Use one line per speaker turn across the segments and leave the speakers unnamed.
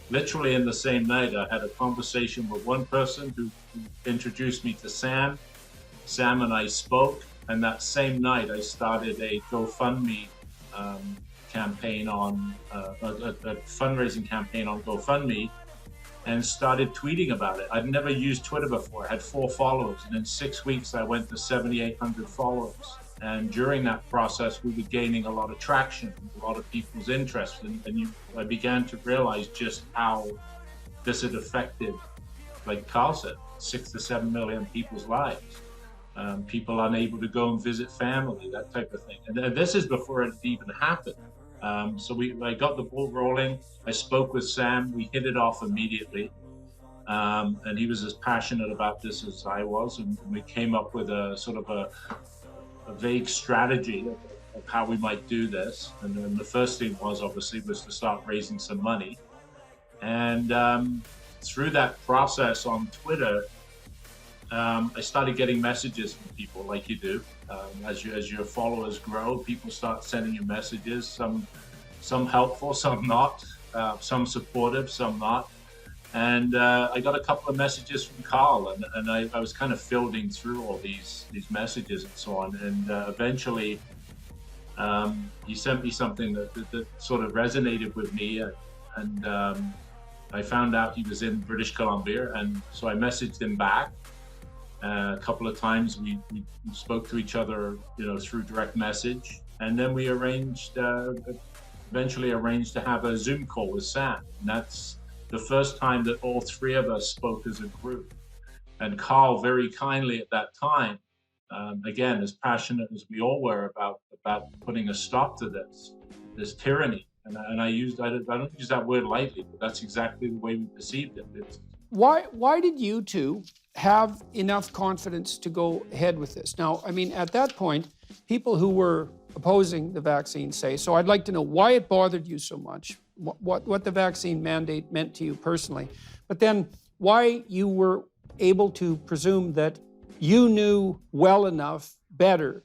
literally in the same night, I had a conversation with one person who introduced me to Sam. Sam and I spoke, and that same night I started a GoFundMe campaign on a fundraising campaign on GoFundMe, and started tweeting about it. I'd never used Twitter before. I had 4 followers, and in 6 weeks I went to 7,800 followers. And during that process, we were gaining a lot of traction, a lot of people's interest, and I began to realize just how this had affected, like Carl said, 6 to 7 million people's lives. People unable to go and visit family, that type of thing. And this is before it even happened. So I got the ball rolling. I spoke with Sam. We hit it off immediately. And he was as passionate about this as I was. And we came up with a sort of a vague strategy of how we might do this. And then the first thing was to start raising some money. And through that process on Twitter, I started getting messages from people like you do. As your followers grow, people start sending you messages, some helpful, some not, some supportive, some not. And I got a couple of messages from Carl, and I was kind of filtering through all these messages and so on. And eventually, he sent me something that sort of resonated with me, and I found out he was in British Columbia, and so I messaged him back. A couple of times we spoke to each other, through direct message, and then we eventually arranged to have a Zoom call with Sam. And that's the first time that all 3 of us spoke as a group. And Carl very kindly at that time, again, as passionate as we all were about putting a stop to this tyranny. And I don't use that word lightly, but that's exactly the way we perceived it.
Why did you two have enough confidence to go ahead with this? Now, I mean, at that point, people who were opposing the vaccine say, so I'd like to know why it bothered you so much, what the vaccine mandate meant to you personally, but then why you were able to presume that you knew well enough better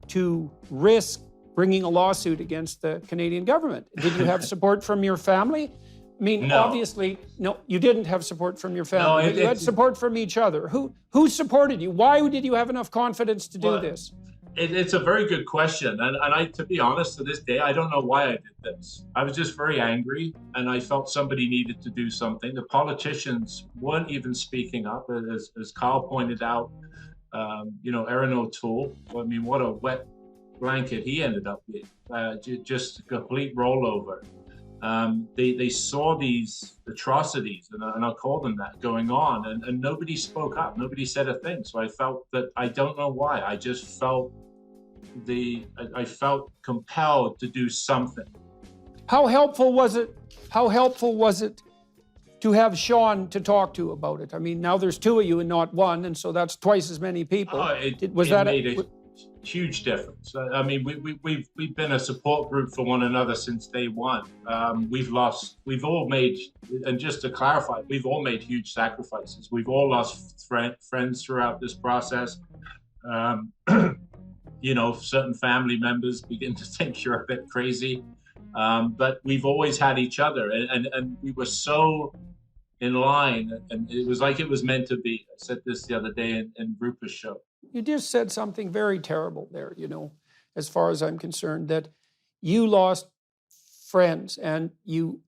to risk bringing a lawsuit against the Canadian government. Did you have support from your family? I mean,
No.
Obviously, no, you didn't have support from your family,
No,
but you had support from each other. Who supported you? Why did you have enough confidence to do this?
It's a very good question. And I, to be honest, to this day, I don't know why I did this. I was just very angry, and I felt somebody needed to do something. The politicians weren't even speaking up, as Carl pointed out. Aaron O'Toole, I mean, what a wet blanket he ended up with, just a complete rollover. They saw these atrocities, and I'll call them that, going on, and nobody spoke up. Nobody said a thing. So I felt that, I don't know why, I just felt I felt compelled to do something.
How helpful was it? How helpful was it to have Sean to talk to about it? I mean, now there's 2 of you and not 1, and so that's twice as many people.
It made a huge difference. I mean, we've been a support group for one another since day one. We've all made, and just to clarify, we've all made huge sacrifices. We've all lost friends throughout this process. Certain family members begin to think you're a bit crazy. But we've always had each other, and we were so in line, and it was like it was meant to be. I said this the other day in Rupert's show.
You just said something very terrible there, as far as I'm concerned, that you lost friends and you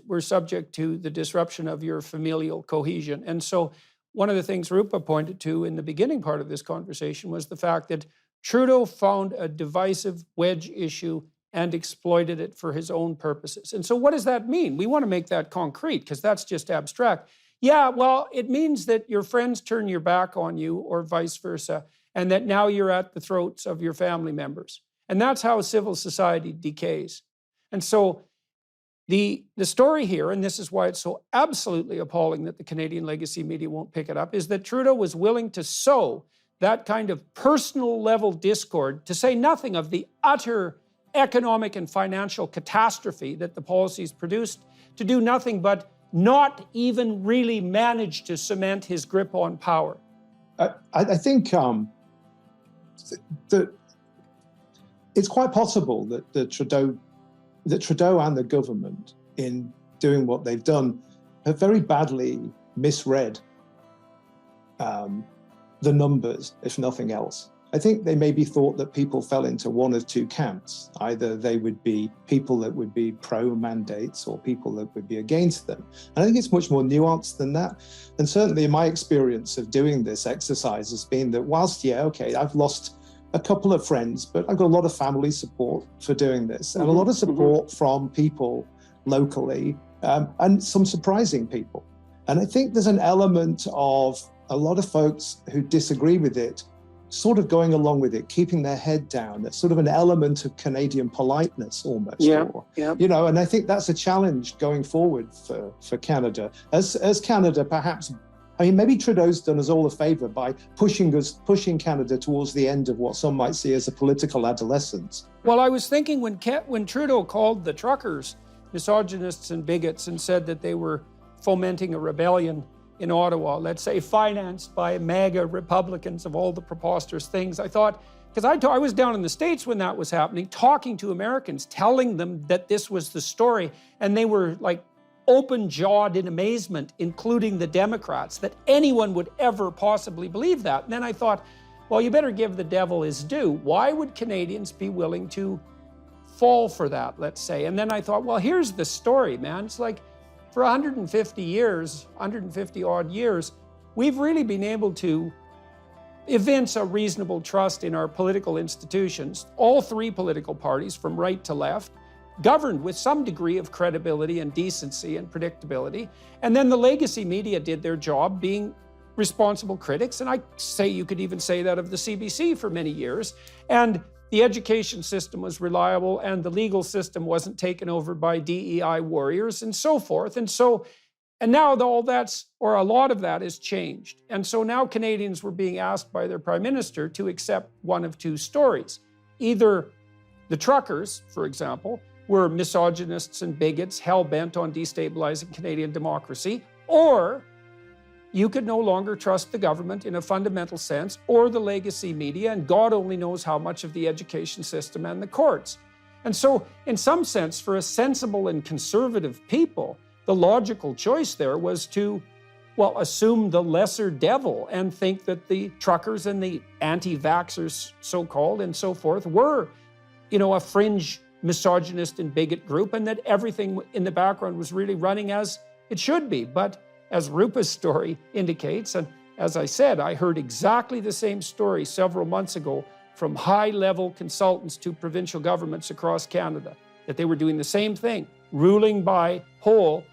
were subject to the disruption of your familial cohesion. And so one of the things Rupa pointed to in the beginning part of this conversation was the fact that Trudeau found a divisive wedge issue and exploited it for his own purposes. And so what does that mean? We want to make that concrete, because that's just abstract. Yeah, well, it means that your friends turn your back on you, or vice versa, and that now you're at the throats of your family members. And that's how civil society decays. And so the story here, and this is why it's so absolutely appalling that the Canadian legacy media won't pick it up, is that Trudeau was willing to sow that kind of personal level discord, to say nothing of the utter economic and financial catastrophe that the policies produced, to do nothing but not even really manage to cement his grip on power.
I think that it's quite possible that Trudeau and the government, in doing what they've done have very badly misread the numbers, if nothing else. I think they maybe thought that people fell into one of two camps. Either they would be people that would be pro-mandates or people that would be against them. And I think it's much more nuanced than that. And certainly my experience of doing this exercise has been that whilst, yeah, okay, I've lost a couple of friends, but I've got a lot of family support for doing this, and a lot of support from people locally, and some surprising people. And I think there's an element of a lot of folks who disagree with it sort of going along with it, keeping their head down. That's sort of an element of Canadian politeness almost. You know, and I think that's a challenge going forward for Canada. As Canada perhaps, I mean, maybe Trudeau's done us all a favor by pushing Canada towards the end of what some might see as a political adolescence.
Well, I was thinking when Trudeau called the truckers misogynists and bigots and said that they were fomenting a rebellion in Ottawa, let's say financed by MAGA Republicans of all the preposterous things, I thought, because I was down in the States when that was happening, talking to Americans, telling them that this was the story, and they were like open-jawed in amazement, including the Democrats, that anyone would ever possibly believe that. And then I thought, well, you better give the devil his due. Why would Canadians be willing to fall for that, let's say? And then I thought, well, here's the story, man. It's like, for 150 odd years, we've really been able to evince a reasonable trust in our political institutions. All three political parties, from right to left, governed with some degree of credibility and decency and predictability. And then the legacy media did their job being responsible critics. And I say you could even say that of the CBC for many years. And the education system was reliable, and the legal system wasn't taken over by DEI warriors, and so forth. And now all that's, or a lot of that, has changed. And so now Canadians were being asked by their Prime Minister to accept one of two stories. Either the truckers, for example, were misogynists and bigots hell-bent on destabilizing Canadian democracy, or you could no longer trust the government in a fundamental sense, or the legacy media, and God only knows how much of the education system and the courts. And so, in some sense, for a sensible and conservative people, the logical choice there was to, well, assume the lesser devil and think that the truckers and the anti-vaxxers, so-called, and so forth, were, you know, a fringe misogynist and bigot group, and that everything in the background was really running as it should be. But as Rupa's story indicates, and as I said, I heard exactly the same story several months ago from high-level consultants to provincial governments across Canada, that they were doing the same thing, ruling by poll